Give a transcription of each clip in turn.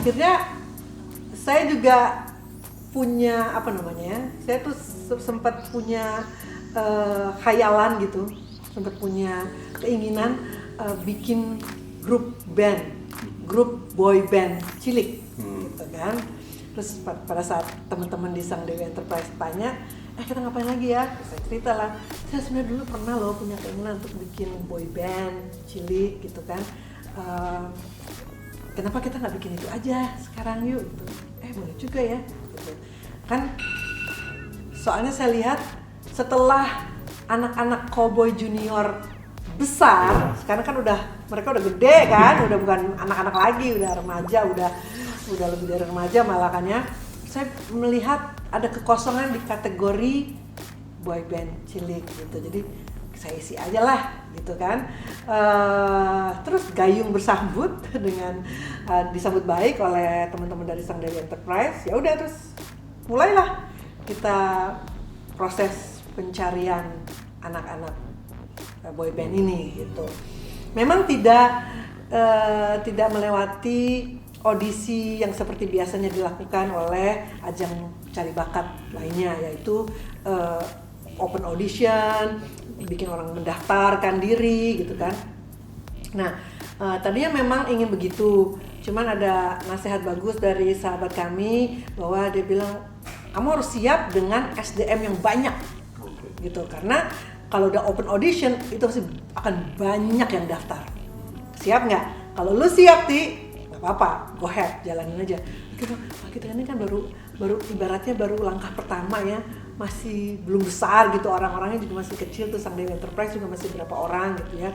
akhirnya saya juga punya saya tuh sempat punya khayalan gitu, sempat punya keinginan bikin grup boy band cilik gitu kan. Terus pada saat teman-teman di Sang Dewi Enterprise tanya, kita ngapain lagi ya? Saya cerita lah, saya sebenarnya dulu pernah loh punya keinginan untuk bikin boy band cilik gitu kan. Kenapa kita nggak bikin itu aja sekarang yuk gitu. Boleh juga ya gitu. Kan soalnya saya lihat setelah anak-anak cowboy junior besar, sekarang kan mereka udah gede kan, udah bukan anak-anak lagi, udah remaja, udah lebih dari remaja malah kan ya. Saya melihat ada kekosongan di kategori boy band cilik gitu, jadi saya isi aja lah gitu kan. Terus gayung bersambut dengan disambut baik oleh teman-teman dari Sang Dewi Enterprise. Ya udah, terus mulailah kita proses pencarian anak-anak boy band ini gitu. Memang tidak melewati audisi yang seperti biasanya dilakukan oleh ajang cari bakat lainnya, yaitu open audition, bikin orang mendaftarkan diri gitu kan. Nah, tadinya memang ingin begitu, cuman ada nasihat bagus dari sahabat kami bahwa dia bilang kamu harus siap dengan SDM yang banyak gitu, karena kalau udah open audition itu pasti akan banyak yang daftar. Siap nggak? Kalau lu siap nggak apa-apa, go ahead, jalanin aja. Kita ini kan baru ibaratnya baru langkah pertama ya, masih belum besar gitu, orang-orangnya juga masih kecil tuh. Sang Dewi Enterprise juga masih berapa orang gitu ya.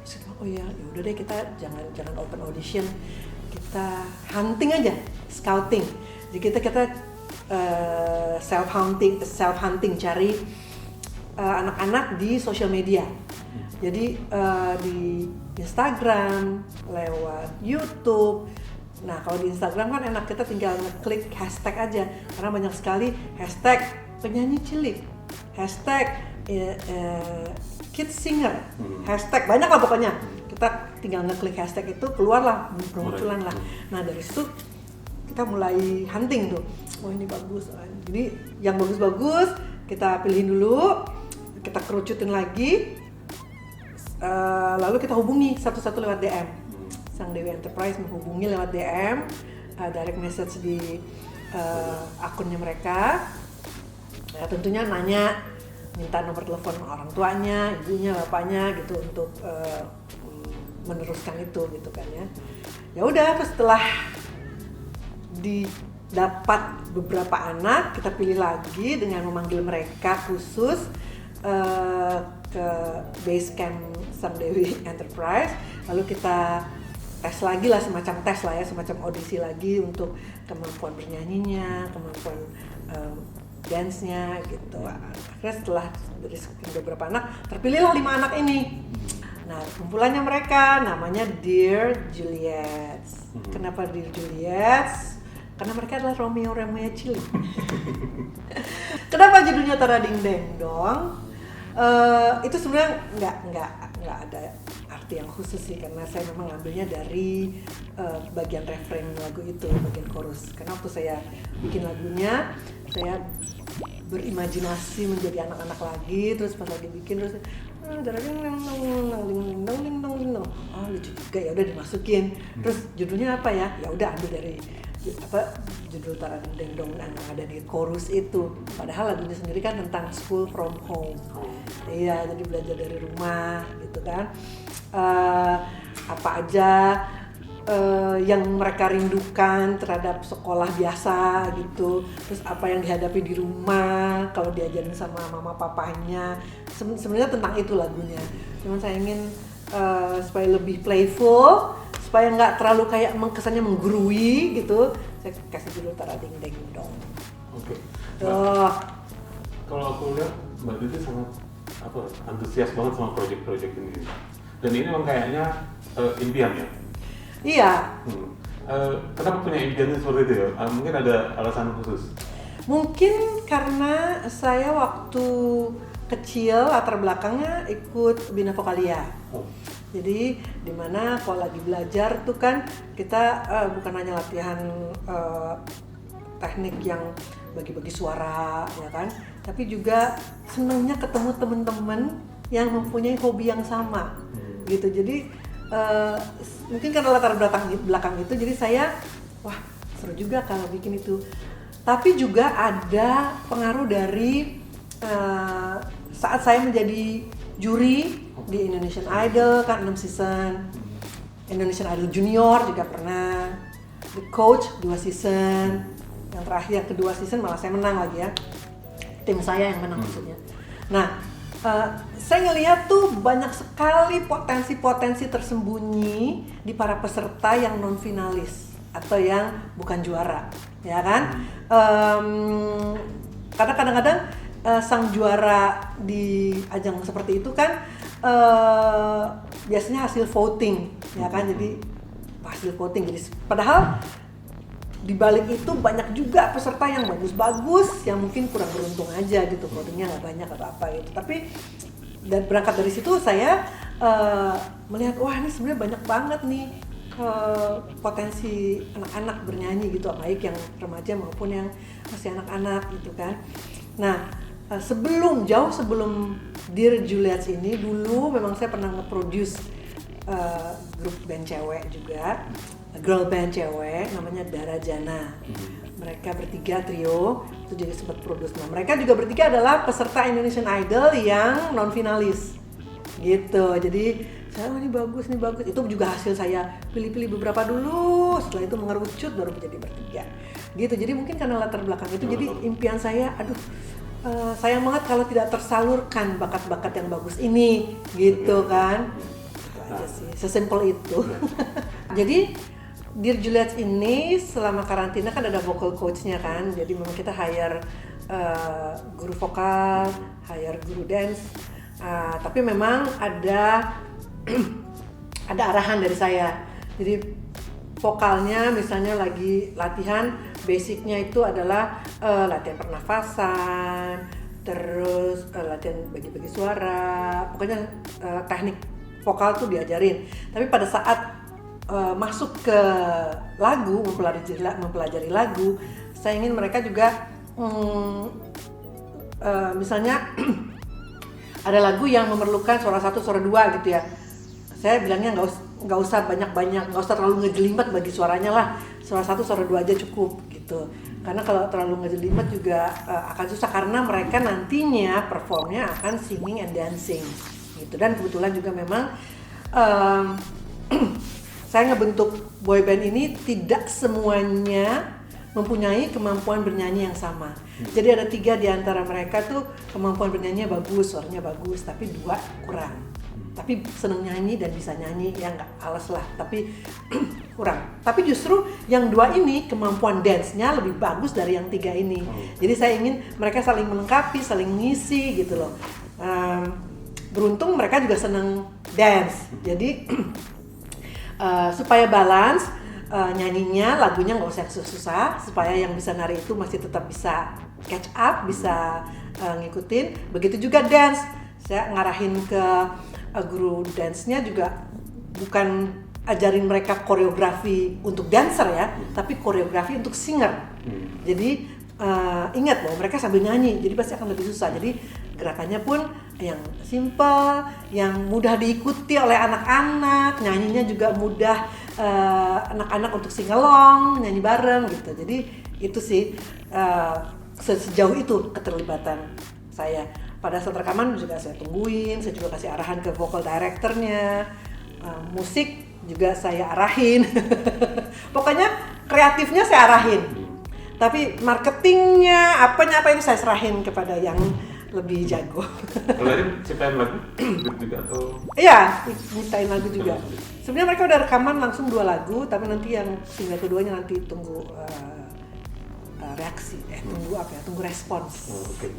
Terus oh ya udah deh, kita jangan open audition, kita hunting aja, scouting. Jadi kita self hunting cari anak-anak di social media. Jadi di Instagram, lewat YouTube. Nah, kalau di Instagram kan enak, kita tinggal ngeklik hashtag aja, karena banyak sekali hashtag penyanyi cilik, hashtag kids singer, hashtag banyak lah pokoknya. Kita tinggal ngeklik hashtag itu, keluarlah, bermunculan lah. Nah, dari situ kita mulai hunting tuh. Oh, ini bagus. Jadi yang bagus-bagus kita pilihin dulu, kita kerucutin lagi, lalu kita hubungi satu-satu lewat DM. Sang Dewi Enterprise menghubungi lewat DM, direct message di akunnya mereka. Tentunya nanya, minta nomor telepon orang tuanya, ibunya, bapaknya gitu untuk meneruskan itu gitu kan ya. Ya udah, terus setelah didapat beberapa anak, kita pilih lagi dengan memanggil mereka khusus ke base camp Sang Dewi Enterprise. Lalu kita tes lagi lah, semacam tes lah ya, semacam audisi lagi untuk kemampuan bernyanyinya, kemampuan dance-nya gitu. Akhirnya setelah dari beberapa anak, terpilihlah 5 anak ini. Nah, kumpulannya mereka namanya Dear Juliets. Kenapa Dear Juliets? Karena mereka adalah Romeo cilik. Kenapa judulnya Tara Ding Deng Dong? Itu sebenarnya nggak ada arti yang khusus sih, karena saya memang ngambilnya dari bagian refrain lagu itu, bagian chorus. Karena waktu saya bikin lagunya, saya berimajinasi menjadi anak-anak lagi, terus pas lagi bikin terus lucu juga, ya udah dimasukin. Terus judulnya apa ya? Ya udah ambil dari judul Tara Ding Deng Dong yang ada di chorus itu. Padahal lagunya sendiri kan tentang school from home. Iya, jadi belajar dari rumah gitu kan. Apa aja yang mereka rindukan terhadap sekolah biasa gitu. Terus apa yang dihadapi di rumah kalau diajarin sama mama papanya. Sebenarnya tentang itu lagunya. Cuman saya ingin supaya lebih playful, supaya nggak terlalu kayak kesannya menggurui gitu, saya kasih judul Tara Ding Deng Dong. Oke. Tuh. Kalau aku lihat Mbak Titi sangat antusias banget sama proyek-proyek ini. Dan ini memang kayaknya impian ya? Iya. Kenapa punya impiannya seperti itu ya? Mungkin ada alasan khusus? Mungkin karena saya waktu kecil latar belakangnya ikut Bina Vokalia. Jadi dimana kalau lagi belajar tuh kan kita bukan hanya latihan teknik yang bagi-bagi suara ya kan, tapi juga senangnya ketemu teman-teman yang mempunyai hobi yang sama gitu. Jadi mungkin karena latar belakang itu, jadi saya wah seru juga kalau bikin itu. Tapi juga ada pengaruh dari saat saya menjadi juri di Indonesian Idol kan 6 season, Indonesian Idol Junior juga pernah, The Coach 2 season, yang terakhir kedua season malah saya menang lagi ya, tim saya yang menang maksudnya. Nah saya ngelihat tuh banyak sekali potensi-potensi tersembunyi di para peserta yang non finalis atau yang bukan juara, ya kan? Karena kadang-kadang sang juara di ajang seperti itu kan biasanya hasil voting, ya kan? Jadi hasil voting. Jadi padahal di balik itu banyak juga peserta yang bagus-bagus, yang mungkin kurang beruntung aja gitu, votingnya nggak banyak atau apa gitu. Tapi dan berangkat dari situ saya melihat wah ini sebenarnya banyak banget nih potensi anak-anak bernyanyi gitu, baik yang remaja maupun yang masih anak-anak gitu kan. Nah jauh sebelum Dear Juliet ini, dulu memang saya pernah nge-produce grup band cewek juga, girl band cewek namanya Darajana. Mereka bertiga trio, itu juga sempat produce. Nah, mereka juga bertiga adalah peserta Indonesian Idol yang non finalis gitu. Jadi saya ini bagus. Itu juga hasil saya pilih-pilih beberapa dulu, setelah itu mengerucut baru menjadi bertiga gitu. Jadi mungkin karena latar belakang itu, jadi impian saya, sayang banget kalau tidak tersalurkan bakat-bakat yang bagus ini gitu kan. Itu aja sih, sesimpel itu. Jadi Dear Juliet ini selama karantina kan ada vocal coach-nya kan. Jadi memang kita hire guru vokal, hire guru dance. Tapi memang ada ada arahan dari saya. Jadi vokalnya misalnya lagi latihan, basicnya itu adalah latihan pernafasan, terus latihan bagi-bagi suara, pokoknya teknik vokal tuh diajarin. Tapi pada saat masuk ke lagu, mempelajari lagu, saya ingin mereka juga misalnya ada lagu yang memerlukan suara 1, suara 2 gitu ya. Saya bilangnya nggak usah banyak-banyak, nggak usah terlalu ngejelimet bagi suaranya lah, suara 1, suara 2 aja cukup gitu. Karena kalau terlalu ngejelimet juga akan susah, karena mereka nantinya performnya akan singing and dancing gitu. Dan kebetulan juga memang saya ngebentuk boyband ini tidak semuanya mempunyai kemampuan bernyanyi yang sama. Jadi ada 3 di antara mereka tuh kemampuan bernyanyinya bagus, suaranya bagus, tapi 2 kurang. Tapi seneng nyanyi dan bisa nyanyi, ya nggak alas lah, tapi kurang. Tapi justru yang 2 ini kemampuan dance-nya lebih bagus dari yang 3 ini. Jadi saya ingin mereka saling melengkapi, saling ngisi gitu loh. Beruntung mereka juga seneng dance, jadi supaya balance nyanyinya, lagunya nggak usah susah, supaya yang bisa nari itu masih tetap bisa catch up, bisa ngikutin. Begitu juga dance, saya ngarahin ke guru dance-nya juga bukan ajarin mereka koreografi untuk dancer ya, tapi koreografi untuk singer. Jadi ingat bahwa mereka sambil nyanyi, jadi pasti akan lebih susah. Jadi gerakannya pun yang simple, yang mudah diikuti oleh anak-anak, nyanyinya juga mudah anak-anak untuk sing along, nyanyi bareng gitu. Jadi itu sih sejauh itu keterlibatan saya. Pada saat rekaman juga saya tungguin, saya juga kasih arahan ke vocal directornya, musik juga saya arahin. Pokoknya kreatifnya saya arahin. Tapi marketingnya, apa itu saya serahin kepada yang lebih jago. Kalau tadi ciptain lagu juga atau? Iya, ciptain lagu juga. Sebenarnya mereka udah rekaman langsung 2 lagu, tapi nanti yang single keduanya nanti tunggu reaksi, tunggu respons. Oke.